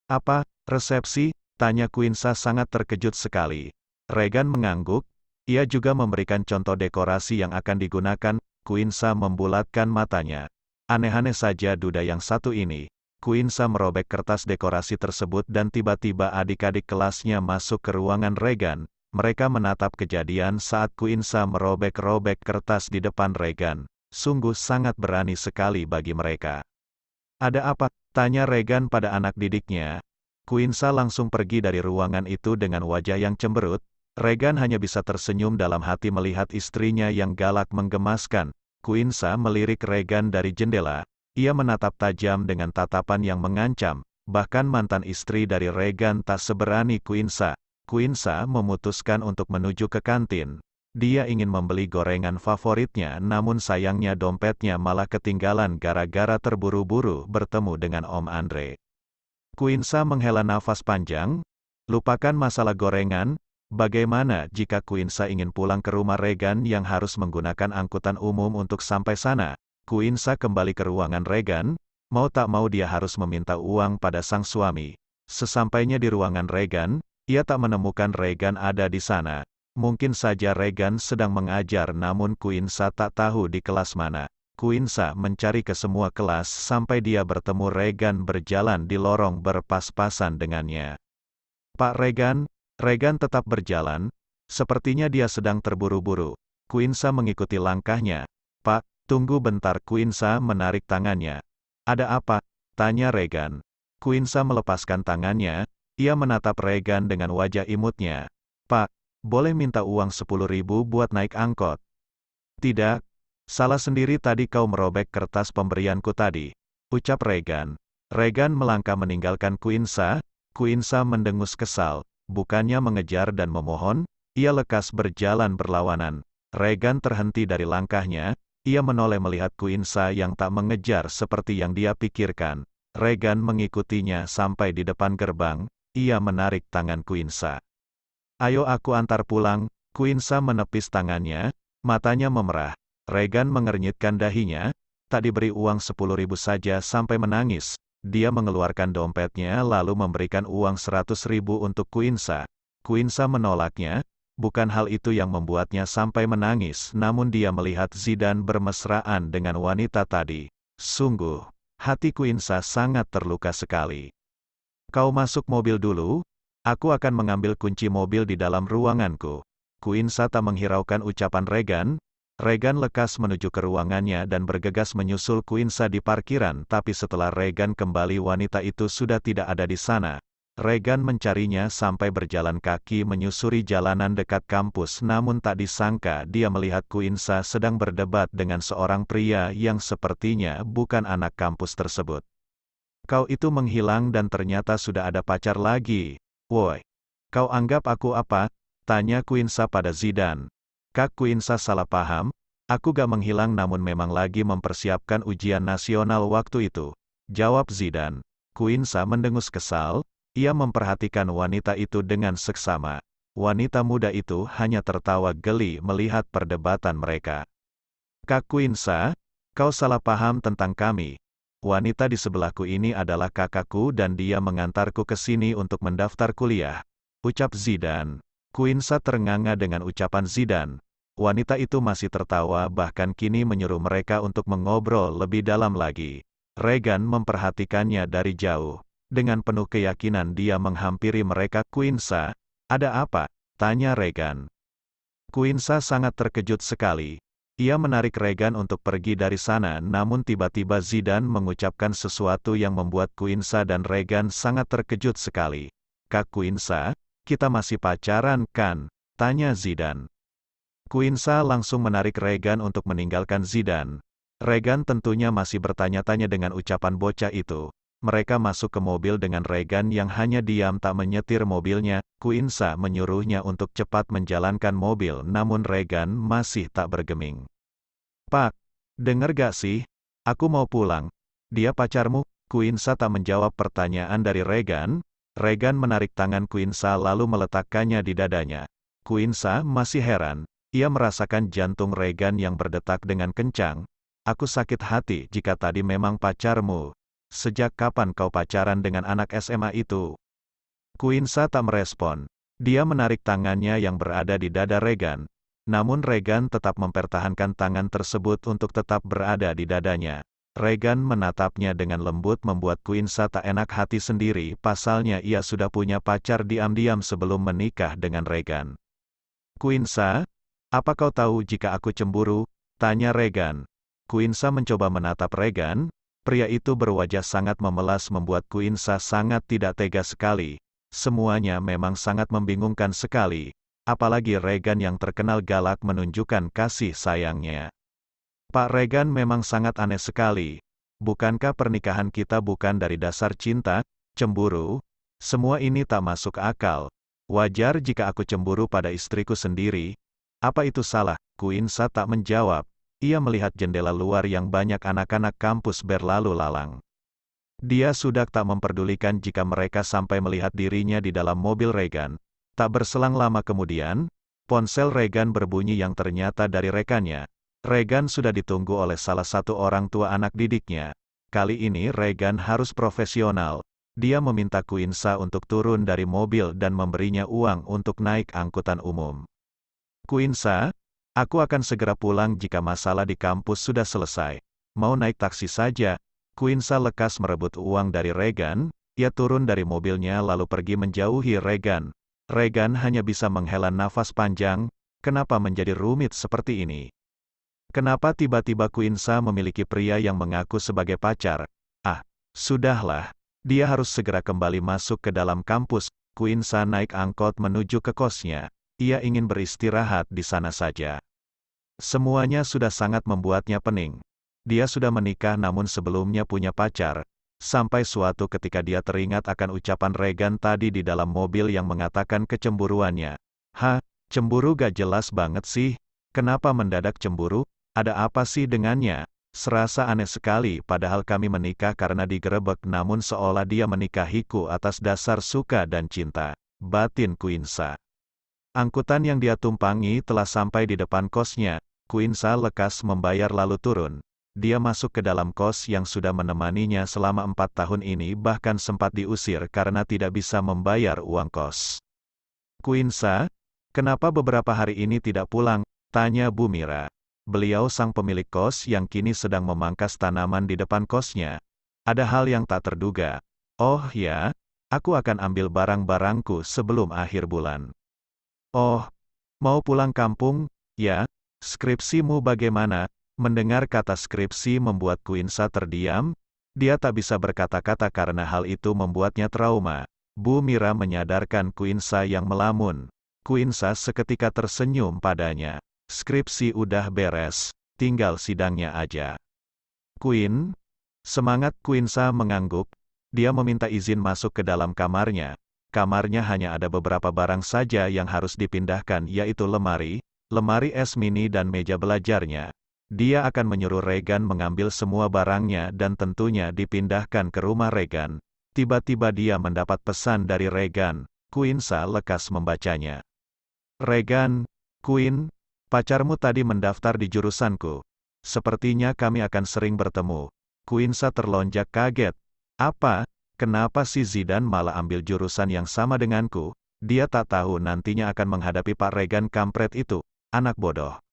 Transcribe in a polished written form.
Apa, resepsi? Tanya Quinsa sangat terkejut sekali. Regan mengangguk, ia juga memberikan contoh dekorasi yang akan digunakan. Quinsa membulatkan matanya. Aneh-aneh saja duda yang satu ini. Quinsa merobek kertas dekorasi tersebut dan tiba-tiba adik-adik kelasnya masuk ke ruangan Regan. Mereka menatap kejadian saat Quinsa merobek-robek kertas di depan Regan. Sungguh sangat berani sekali bagi mereka. Ada apa? Tanya Regan pada anak didiknya. Quinsa langsung pergi dari ruangan itu dengan wajah yang cemberut. Regan hanya bisa tersenyum dalam hati melihat istrinya yang galak menggemaskan. Quinsa melirik Regan dari jendela. Ia menatap tajam dengan tatapan yang mengancam. Bahkan mantan istri dari Regan tak seberani Quinsa. Quinsa memutuskan untuk menuju ke kantin. Dia ingin membeli gorengan favoritnya, namun sayangnya dompetnya malah ketinggalan gara-gara terburu-buru bertemu dengan Om Andre. Quinsa menghela nafas panjang. Lupakan masalah gorengan. Bagaimana jika Quinsa ingin pulang ke rumah Regan yang harus menggunakan angkutan umum untuk sampai sana? Quinsa kembali ke ruangan Regan. Mau tak mau dia harus meminta uang pada sang suami. Sesampainya di ruangan Regan, ia tak menemukan Regan ada di sana. Mungkin saja Regan sedang mengajar, namun Quinsa tak tahu di kelas mana. Quinsa mencari ke semua kelas sampai dia bertemu Regan berjalan di lorong berpas-pasan dengannya. Pak Regan. Regan tetap berjalan. Sepertinya dia sedang terburu-buru. Quinsa mengikuti langkahnya. Pak, tunggu bentar. Quinsa menarik tangannya. Ada apa? Tanya Regan. Quinsa melepaskan tangannya. Ia menatap Regan dengan wajah imutnya. Pak, boleh minta uang 10.000 buat naik angkot? Tidak. Salah sendiri tadi kau merobek kertas pemberianku tadi. Ucap Regan. Regan melangkah meninggalkan Quinsa. Quinsa mendengus kesal. Bukannya mengejar dan memohon, ia lekas berjalan berlawanan. Regan terhenti dari langkahnya. Ia menoleh melihat Quinsa yang tak mengejar seperti yang dia pikirkan. Regan mengikutinya sampai di depan gerbang. Ia menarik tangan Quinsa. Ayo aku antar pulang. Quinsa menepis tangannya. Matanya memerah. Regan mengernyitkan dahinya. Tak diberi uang 10.000 saja sampai menangis. Dia mengeluarkan dompetnya lalu memberikan uang 100.000 untuk Quinsa. Quinsa menolaknya. Bukan hal itu yang membuatnya sampai menangis, namun dia melihat Zidane bermesraan dengan wanita tadi. Sungguh, hati Quinsa sangat terluka sekali. Kau masuk mobil dulu. Aku akan mengambil kunci mobil di dalam ruanganku. Quinsa tak menghiraukan ucapan Regan. Regan lekas menuju ke ruangannya dan bergegas menyusul Quinsa di parkiran, tapi setelah Regan kembali wanita itu sudah tidak ada di sana. Regan mencarinya sampai berjalan kaki menyusuri jalanan dekat kampus, namun tak disangka dia melihat Quinsa sedang berdebat dengan seorang pria yang sepertinya bukan anak kampus tersebut. Kau itu menghilang dan ternyata sudah ada pacar lagi. Woi, kau anggap aku apa? Tanya Quinsa pada Zidane. Kak, Quinsa salah paham. Aku gak menghilang namun memang lagi mempersiapkan ujian nasional waktu itu. Jawab Zidane. Quinsa mendengus kesal. Ia memperhatikan wanita itu dengan seksama. Wanita muda itu hanya tertawa geli melihat perdebatan mereka. Kak Quinsa, kau salah paham tentang kami. Wanita di sebelahku ini adalah kakakku dan dia mengantarku ke sini untuk mendaftar kuliah. Ucap Zidane. Quinsa ternganga dengan ucapan Zidane. Wanita itu masih tertawa bahkan kini menyuruh mereka untuk mengobrol lebih dalam lagi. Regan memperhatikannya dari jauh. Dengan penuh keyakinan dia menghampiri mereka. Quinsa, ada apa? Tanya Regan. Quinsa sangat terkejut sekali. Ia menarik Regan untuk pergi dari sana, namun tiba-tiba Zidane mengucapkan sesuatu yang membuat Quinsa dan Regan sangat terkejut sekali. Kak Quinsa, kita masih pacaran kan? Tanya Zidane. Quinsa langsung menarik Regan untuk meninggalkan Zidane. Regan tentunya masih bertanya-tanya dengan ucapan bocah itu. Mereka masuk ke mobil dengan Regan yang hanya diam tak menyetir mobilnya. Quinsa menyuruhnya untuk cepat menjalankan mobil, namun Regan masih tak bergeming. Pak, denger gak sih? Aku mau pulang. Dia pacarmu? Quinsa tak menjawab pertanyaan dari Regan. Regan menarik tangan Quinsa lalu meletakkannya di dadanya. Quinsa masih heran. Ia merasakan jantung Regan yang berdetak dengan kencang. Aku sakit hati jika tadi memang pacarmu. sejak kapan kau pacaran dengan anak SMA itu? Quinsa tak merespon. Dia menarik tangannya yang berada di dada Regan. Namun Regan tetap mempertahankan tangan tersebut untuk tetap berada di dadanya. Regan menatapnya dengan lembut membuat Quinsa tak enak hati sendiri, pasalnya ia sudah punya pacar diam-diam sebelum menikah dengan Regan. Quinsa, apa kau tahu jika aku cemburu? Tanya Regan. Quinsa mencoba menatap Regan. Pria itu berwajah sangat memelas membuat Quinsa sangat tidak tega sekali. Semuanya memang sangat membingungkan sekali. Apalagi Regan yang terkenal galak menunjukkan kasih sayangnya. Pak Regan memang sangat aneh sekali. Bukankah pernikahan kita bukan dari dasar cinta, cemburu? Semua ini tak masuk akal. Wajar jika aku cemburu pada istriku sendiri. Apa itu salah? Quinsa tak menjawab. Ia melihat jendela luar yang banyak anak-anak kampus berlalu lalang. Dia sudah tak memperdulikan jika mereka sampai melihat dirinya di dalam mobil Regan. Tak berselang lama kemudian, ponsel Regan berbunyi yang ternyata dari rekannya. Regan sudah ditunggu oleh salah satu orang tua anak didiknya. Kali ini Regan harus profesional. Dia meminta Quinsa untuk turun dari mobil dan memberinya uang untuk naik angkutan umum. Quinsa, aku akan segera pulang jika masalah di kampus sudah selesai. Mau naik taksi saja? Quinsa lekas merebut uang dari Regan. Ia turun dari mobilnya lalu pergi menjauhi Regan. Regan hanya bisa menghela nafas panjang. Kenapa menjadi rumit seperti ini? Kenapa tiba-tiba Quinsa memiliki pria yang mengaku sebagai pacar? Ah, sudahlah. Dia harus segera kembali masuk ke dalam kampus. Quinsa naik angkot menuju ke kosnya. Ia ingin beristirahat di sana saja. Semuanya sudah sangat membuatnya pening. Dia sudah menikah namun sebelumnya punya pacar. Sampai suatu ketika dia teringat akan ucapan Regan tadi di dalam mobil yang mengatakan kecemburuannya. Cemburu gak jelas banget sih. Kenapa mendadak cemburu? Ada apa sih dengannya? Serasa aneh sekali, padahal kami menikah karena digerebek namun seolah dia menikahiku atas dasar suka dan cinta. Batin Quinsa. Angkutan yang dia tumpangi telah sampai di depan kosnya. Quinsa lekas membayar lalu turun. Dia masuk ke dalam kos yang sudah menemaninya selama 4 tahun ini bahkan sempat diusir karena tidak bisa membayar uang kos. Quinsa, kenapa beberapa hari ini tidak pulang? Tanya Bu Mira. Beliau sang pemilik kos yang kini sedang memangkas tanaman di depan kosnya. Ada hal yang tak terduga. Oh ya, aku akan ambil barang-barangku sebelum akhir bulan. Oh, mau pulang kampung? Ya, skripsimu bagaimana? Mendengar kata skripsi membuat Quinsa terdiam. Dia tak bisa berkata-kata karena hal itu membuatnya trauma. Bu Mira menyadarkan Quinsa yang melamun. Quinsa seketika tersenyum padanya. Skripsi udah beres, tinggal sidangnya aja. Queen? Semangat Quinsa mengangguk. Dia meminta izin masuk ke dalam kamarnya. Kamarnya hanya ada beberapa barang saja yang harus dipindahkan, yaitu lemari es mini dan meja belajarnya. Dia akan menyuruh Regan mengambil semua barangnya dan tentunya dipindahkan ke rumah Regan. Tiba-tiba dia mendapat pesan dari Regan. Quinsa lekas membacanya. Regan, Queen, pacarmu tadi mendaftar di jurusanku. Sepertinya kami akan sering bertemu. Quinsa terlonjak kaget. Apa? Kenapa si Zidane malah ambil jurusan yang sama denganku? Dia tak tahu nantinya akan menghadapi Pak Regan kampret itu. Anak bodoh.